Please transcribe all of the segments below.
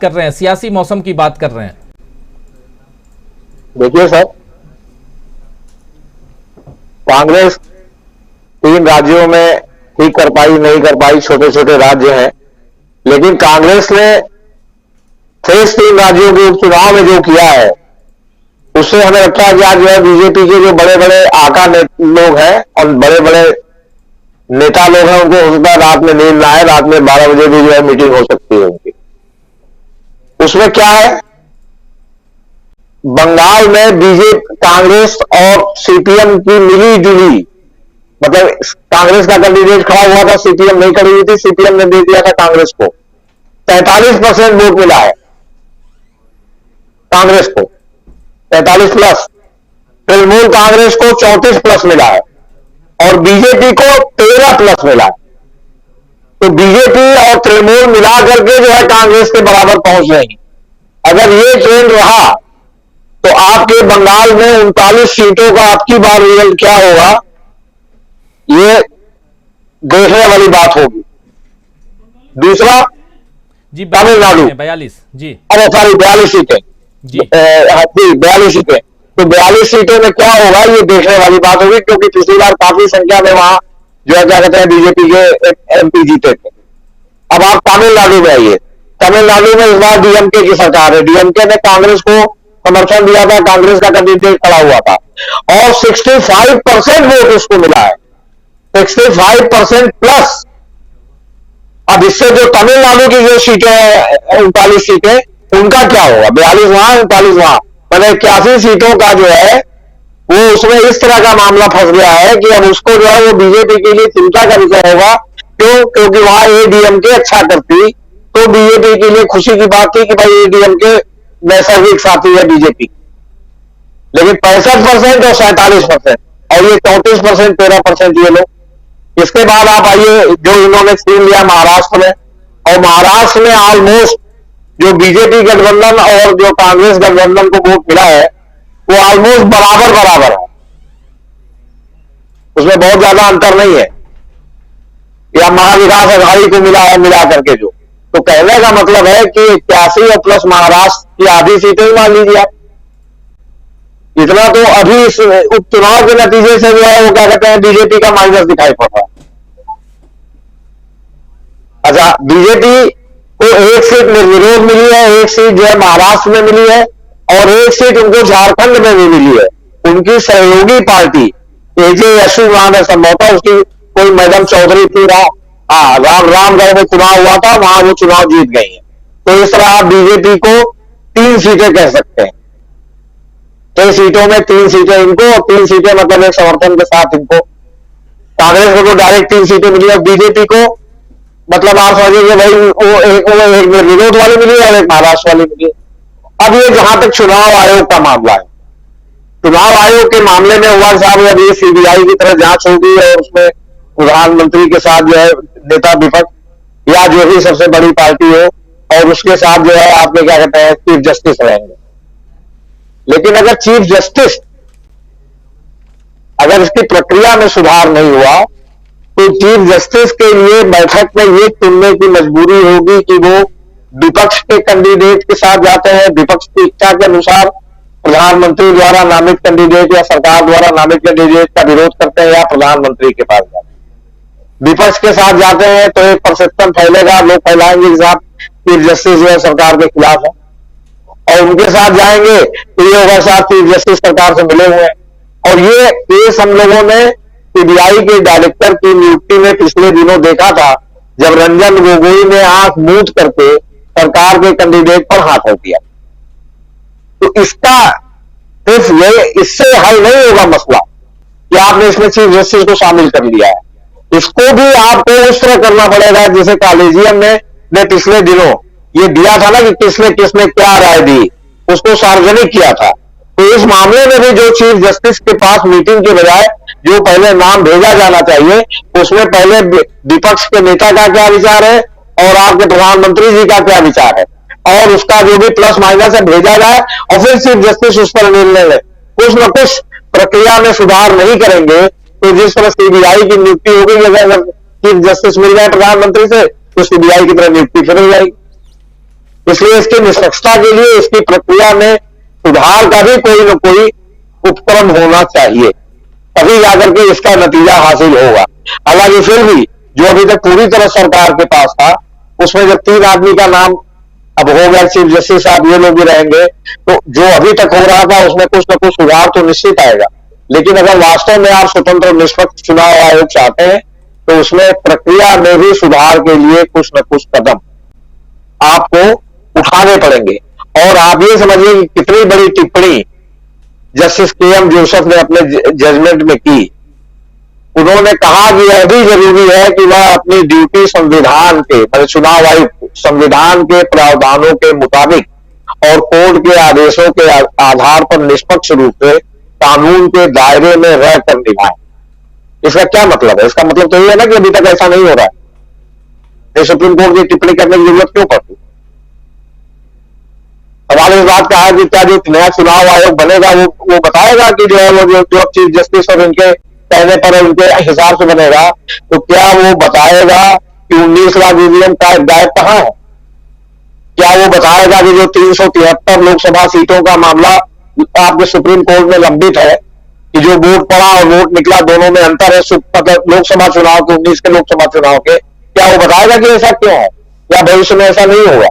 कर रहे हैं, सियासी मौसम की बात कर रहे हैं। देखिए सर, कांग्रेस 3 राज्यों में ठीक कर पाई नहीं कर पाई, छोटे छोटे राज्य हैं, लेकिन कांग्रेस ने शेष 3 राज्यों के उपचुनाव में जो किया है उससे हमें लगता है कि आज जो है बीजेपी के जो बड़े बड़े आका लोग हैं और बड़े बड़े नेता लोग हैं, उनको हो सकता है रात में नींद ना आए, रात में 12 बजे भी जो है मीटिंग हो सकती है उनकी। उसमें क्या है, बंगाल में बीजेपी, कांग्रेस और सीपीएम की मिली जुली, मतलब कांग्रेस का कैंडिडेट खड़ा हुआ था, सीपीएम नहीं खड़ी हुई थी, सीपीएम ने दे दिया था कांग्रेस को 43% वोट मिला है कांग्रेस को, 43 प्लस। तृणमूल कांग्रेस को 34 प्लस मिला है और बीजेपी को 13 प्लस मिला है। तो बीजेपी और तृणमूल मिला करके जो है कांग्रेस के बराबर पहुंच रही। अगर ये ट्रेंड रहा तो आपके बंगाल में 39 सीटों का आपकी बार रिजल्ट क्या होगा, ये देखने वाली बात होगी। दूसरा, जी तमिलनाडु 42, जी अरे सॉरी 42 सीटें जी 42 सीटें, तो 42 सीटों में क्या होगा ये देखने वाली बात होगी, क्योंकि पिछली बार काफी संख्या में वहां जो है क्या कहते हैं बीजेपी के एमपी जीते थे। अब आप तमिलनाडु में आइए, तमिलनाडु में इस बार डीएमके की सरकार है, डीएमके ने कांग्रेस को समर्थन दिया था, कांग्रेस का कैंडिडेट खड़ा हुआ था और 65% वोट उसको मिला है, 65% प्लस। अब इससे जो तमिलनाडु की जो सीटें हैं 39 सीटें, उनका क्या होगा, 42 वहां 39 वहां, मतलब 81 सीटों का जो है वो उसमें इस तरह का मामला फंस गया है कि अब उसको जो है वो बीजेपी के लिए चिंता का विषय होगा। क्यों? क्योंकि वहां एडीएमके अच्छा करती तो बीजेपी के लिए खुशी की बात थी कि भाई एडीएमके नैसर्गिक साथी है बीजेपी, लेकिन 65% और 47% और ये 34% 13% ये लोग। इसके बाद आप आइए जो इन्होंने छीन लिया महाराष्ट्र में, और महाराष्ट्र में ऑलमोस्ट जो बीजेपी गठबंधन और जो कांग्रेस गठबंधन को वोट मिला है वो ऑलमोस्ट बराबर बराबर है, उसमें बहुत ज्यादा अंतर नहीं है, या महाविकास अघाड़ी को मिला है मिला करके जो। तो कहने का मतलब है कि 81 और प्लस महाराष्ट्र की आधी सीटें ही मान लीजिए आप, इतना तो अभी इस उपचुनाव के नतीजे से जो है वो क्या कहते हैं बीजेपी का माइनस दिखाई पड़ रहा है। अच्छा, बीजेपी को 1 सीट निर्विरोध मिली है, 1 सीट जो है महाराष्ट्र में मिली है और 1 सीट उनको झारखंड में भी मिली है। उनकी सहयोगी पार्टी एजेएसयू नाम है संभवतः, उसकी कोई मैडम चौधरी थी, रामगढ़ में चुनाव हुआ था, वहां वो चुनाव जीत गई है। तो इस तरह आप बीजेपी को 3 सीटें कह सकते हैं, 6 सीटों में 3 सीटें इनको और 3 सीटें मतलब एक समर्थन के साथ इनको। कांग्रेस को तो डायरेक्ट 3 सीटें मिली और बीजेपी को मतलब आप समझिए भाई वो एक विरोध वाली मिली और एक महाराष्ट्र वाली मिली। अब ये जहां तक चुनाव आयोग का मामला है, चुनाव आयोग के मामले में हुआ साहब अब ये सीबीआई की तरह जांच होगी और उसमें प्रधानमंत्री के साथ जो है नेता विपक्ष या जो भी सबसे बड़ी पार्टी हो और उसके साथ जो है आपने क्या कहते हैं चीफ जस्टिस रहेंगे। लेकिन अगर चीफ जस्टिस अगर इसकी प्रक्रिया में सुधार नहीं हुआ तो चीफ जस्टिस के लिए बैठक में ये चुनने की मजबूरी होगी कि वो विपक्ष के कैंडिडेट के साथ जाते हैं, विपक्ष की इच्छा के अनुसार प्रधानमंत्री द्वारा नामित कैंडिडेट या सरकार द्वारा नामित कैंडिडेट का विरोध करते हैं, या प्रधानमंत्री के पास जाते हैं। विपक्ष के साथ जाते हैं तो एक परसेप्शन फैलेगा, लोग फैलाएंगे कि साहब चीफ जस्टिस जो है सरकार के खिलाफ है, और उनके साथ जाएंगे तो ये होगा साहब चीफ जस्टिस सरकार से मिले हुए हैं। और ये केस हम लोगों ने सीबीआई के डायरेक्टर की नियुक्ति में पिछले दिनों देखा था, जब रंजन गोगोई ने आंख मूंद करके सरकार के कैंडिडेट पर हाथ रख दिया। तो इसका सिर्फ ये इससे हल नहीं होगा मसला कि आपने इसमें चीफ जस्टिस को शामिल कर लिया है, इसको भी आपको उस तरह करना पड़ेगा जैसे कॉलेजियम ने पिछले दिनों ये दिया था ना कि किसने क्या राय दी, उसको सार्वजनिक किया था। तो इस मामले में भी जो चीफ जस्टिस के पास मीटिंग के बजाय जो पहले नाम भेजा जाना चाहिए, उसमें पहले विपक्ष के नेता का क्या विचार है और आपके प्रधानमंत्री जी का क्या विचार है, और उसका जो भी प्लस माइनस है भेजा जाए और फिर चीफ जस्टिस उस पर निर्णय ले। कुछ न कुछ प्रक्रिया में सुधार नहीं करेंगे तो जिस तरह सीबीआई की नियुक्ति होगी, अगर चीफ जस्टिस मिल जाए प्रधानमंत्री से तो सीबीआई की तरह नियुक्ति फिर हो जाएगी। इसलिए इसकी निष्पक्षता के लिए इसकी प्रक्रिया में सुधार का भी कोई न कोई उपक्रम होना चाहिए, तभी जाकर के इसका नतीजा हासिल होगा। हालांकि फिर भी जो अभी तक पूरी तरह सरकार के पास था, उसमें जब 3 आदमी का नाम अब हो गया, चीफ जस्टिस साहब ये लोग भी रहेंगे, तो जो अभी तक हो रहा था उसमें कुछ न कुछ सुधार तो निश्चित आएगा। लेकिन अगर वास्तव में आप स्वतंत्र और निष्पक्ष चुनाव आयोग चाहते हैं तो उसमें प्रक्रिया में भी सुधार के लिए कुछ न कुछ कदम आपको उठाने पड़ेंगे। और आप ये समझिए कि कितनी बड़ी टिप्पणी जस्टिस के.एम. जोसेफ ने अपने जजमेंट में की। उन्होंने कहा कि यह भी जरूरी है कि वह अपनी ड्यूटी संविधान के, मतलब चुनाव आयुक्त संविधान के प्रावधानों के मुताबिक और कोर्ट के आदेशों के आधार पर निष्पक्ष रूप से कानून के दायरे में रहकर निभाए। इसका क्या मतलब है? इसका मतलब तो ये है ना कि अभी तक ऐसा नहीं हो रहा है, सुप्रीम कोर्ट की टिप्पणी करने की जरूरत क्यों पड़ती? सवाल इस बात का है कि क्या जो नया चुनाव आयोग बनेगा वो बताएगा कि जो है वो जो चीफ जस्टिस और इनके कहने पर उनके हिसाब से बनेगा, तो क्या वो बताएगा कि 19 लाख ईवीएम का गायब कहां है? क्या वो बताएगा कि जो 373 लोकसभा सीटों का मामला आपके सुप्रीम कोर्ट में लंबित है, कि जो वोट पड़ा और वोट निकला दोनों में अंतर है, लोकसभा चुनाव के 19 के लोकसभा चुनाव के, क्या वो बताएगा कि ऐसा क्यों है या भविष्य में ऐसा नहीं होगा?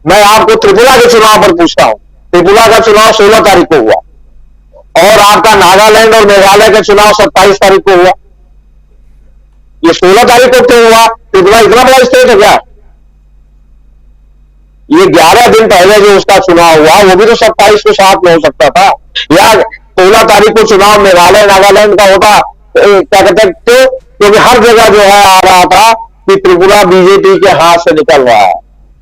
मैं आपको त्रिपुरा के चुनाव पर पूछता हूं। त्रिपुरा का चुनाव 16 तारीख को हुआ और आपका नागालैंड और मेघालय का चुनाव 27 तारीख को हुआ। ये 16 तारीख को क्यों हुआ? त्रिपुरा इतना बड़ा स्टेट है क्या? ये 11 दिन पहले जो उसका चुनाव हुआ वो भी तो 27 को साथ में हो सकता था, या 16 तारीख को चुनाव मेघालय नागालैंड का होता। क्या कहते हैं, क्योंकि हर जगह जो है आ रहा था कि त्रिपुरा बीजेपी के हाथ से निकल रहा है।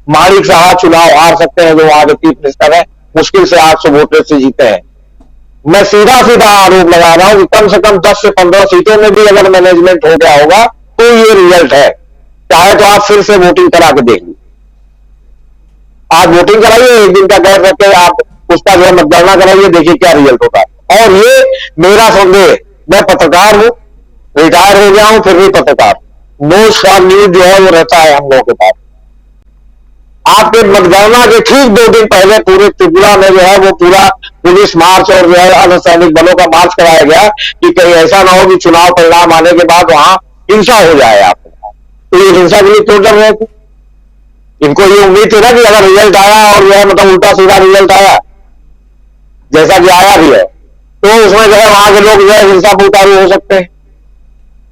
माणिक साहब चुनाव हार सकते हैं, जो वहां के चीफ मिनिस्टर है, मुश्किल से 800 वोटों से जीते हैं। मैं सीधा आरोप लगा रहा हूं कि कम से कम 10 से 15 सीटों में भी अगर मैनेजमेंट हो गया होगा तो ये रिजल्ट है। चाहे तो आप फिर से वोटिंग करा के देख लीजिए, आज वोटिंग कराइए, एक दिन का गैप रख के आप उसका जो है मतगणना कराइए, देखिए क्या रिजल्ट होता है। और ये मेरा संदेह, मैं पत्रकार हूं, रिटायर हो गया हूं, फिर भी पत्रकार, नो स्टार न्यूज जो है वो रहता है हम लोगों के पास। आपके मतगणना के ठीक 2 दिन पहले पूरे त्रिपुरा में जो है वो पूरा पुलिस मार्च और जो है अर्धसैनिक बलों का मार्च कराया गया कि कहीं ऐसा ना हो कि चुनाव परिणाम आने के बाद वहां हिंसा हो जाए आपके पास। तो ये हिंसा के लिए क्यों डर रहे थे? इनको ये उम्मीद थी ना कि अगर रिजल्ट आया और जो है मतलब उल्टा सीधा रिजल्ट आया, जैसा कि आया भी है, तो उसमें जो है वहां के लोग जो है हिंसा पर उतारू हो सकते हैं।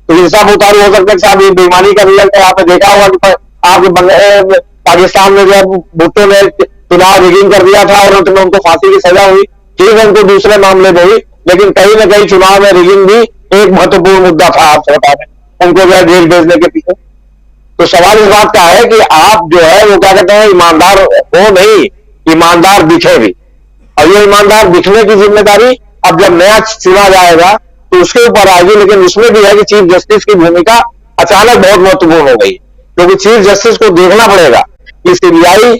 तो हिंसा पर उतारू हो सकते हैं साहब, ये बेईमानी का रिजल्ट है। आपने देखा होगा कि आपके पाकिस्तान में जो है भुट्टो ने चुनाव रिगिंग कर दिया था और उनको फांसी की सजा हुई। ठीक है, उनको दूसरे मामले में हुई, लेकिन कहीं ना कहीं चुनाव में रिगिंग भी एक महत्वपूर्ण मुद्दा था आपसे बता दें, उनको जो है जेल भेजने के पीछे। तो सवाल इस बात का है कि आप जो है वो क्या कहते हैं, ईमानदार हो नहीं, ईमानदार दिखे भी। और ये ईमानदार दिखने की जिम्मेदारी अब जब नया चुना जाएगा तो उसके ऊपर आएगी। लेकिन उसमें भी है कि चीफ जस्टिस की भूमिका अचानक बहुत महत्वपूर्ण हो गई, क्योंकि चीफ जस्टिस को देखना पड़ेगा कि सीबीआई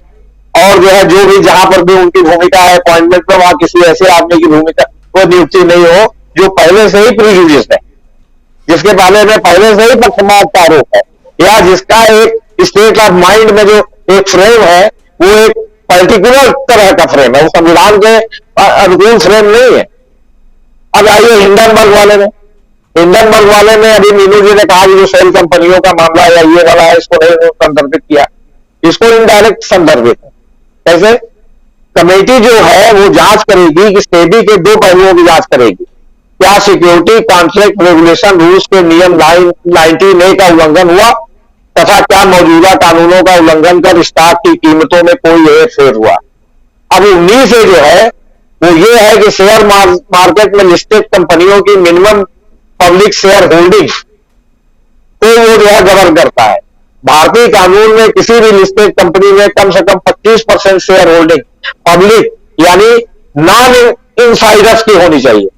और जो है जो भी जहां पर भी उनकी भूमिका है अपॉइंटमेंट में, वहां किसी ऐसे आदमी की भूमिका को नियुक्ति नहीं हो जो पहले से ही प्रीजुडिस है, जिसके बारे में पहले से ही पक्षपात का आरोप है, या जिसका एक स्टेट ऑफ माइंड में जो एक फ्रेम है वो एक पर्टिकुलर तरह का फ्रेम है, वो संविधान के अनुकूल फ्रेम नहीं है। अब आइए हिंडनबर्ग वाले में, हिंडनबर्ग वाले में अभी मीनू जी ने कहा कि जो सेल कंपनियों का मामला है या ये वाला है, इसको नहीं संदर्भित किया, इसको इनडायरेक्ट संदर्भित है। कैसे? कमेटी जो है वो जांच करेगी कि सेबी के 2 पहलुओं की जांच करेगी, क्या सिक्योरिटी कॉन्ट्रैक्ट रेगुलेशन रूल्स के नियम 19A का उल्लंघन हुआ, तथा क्या मौजूदा कानूनों का उल्लंघन कर स्टॉक की कीमतों में कोई हेरफेर हुआ। अब 19A जो है वो ये है कि शेयर मार्केट में लिस्टेड कंपनियों की मिनिमम पब्लिक शेयर होल्डिंग को वो जो है गवर्न करता है। भारतीय कानून में किसी भी लिस्टेड कंपनी में कम से कम 25% शेयर होल्डिंग पब्लिक यानी नॉन इनसाइडर्स की होनी चाहिए।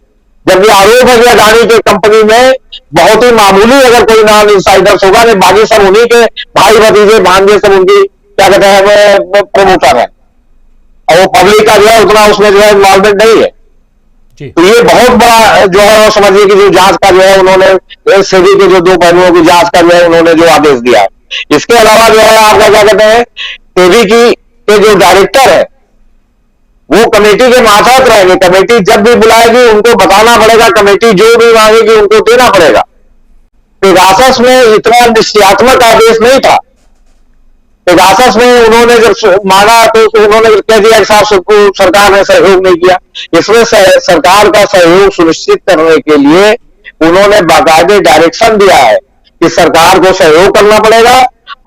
जबकि आरोप है कि अडानी के कंपनी में बहुत ही मामूली अगर कोई नॉन इनसाइडर्स होगा, नहीं बाकी सब उन्हीं के भाई भतीजे भांजे सब उनकी क्या कहते हैं प्रमोटर है, और वो पब्लिक का जो है उतना उसमें जो है इन्वॉल्वमेंट नहीं है। तो ये बहुत बड़ा जो है वो समझिए कि जो जांच का जो है उन्होंने सेबी के जो 2 पहलुओं की जांच का जो है उन्होंने जो आदेश दिया। इसके अलावा जो है आपका क्या कहते हैं, सेबी की के जो डायरेक्टर है वो कमेटी के मातहत रहेंगे। कमेटी जब भी बुलाएगी उनको बताना पड़ेगा, कमेटी जो भी मांगेगी उनको देना पड़ेगा। पेगासस में इतना निश्चयात्मक आदेश नहीं था। पेगासस में उन्होंने जब मांगा तो उन्होंने कह दिया कि साहब सरकार ने सहयोग नहीं किया। इसमें सरकार का सहयोग सुनिश्चित करने के लिए उन्होंने बाकायदे डायरेक्शन दिया है कि सरकार को सहयोग करना पड़ेगा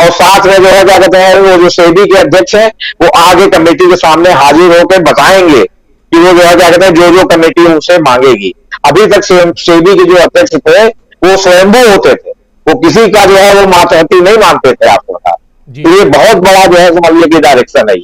और साथ में जो है क्या कहते हैं वो जो सेबी के अध्यक्ष हैं वो आगे कमेटी के सामने हाजिर होकर बताएंगे कि वो जो है क्या कहते हैं जो कमेटी उनसे मांगेगी। अभी तक सेबी के जो अध्यक्ष थे वो स्वयंभू होते थे, वो किसी का जो है वो मातहती नहीं मानते थे। आपको बता, तो ये बहुत बड़ा जो है समझिए कि डायरेक्शन है।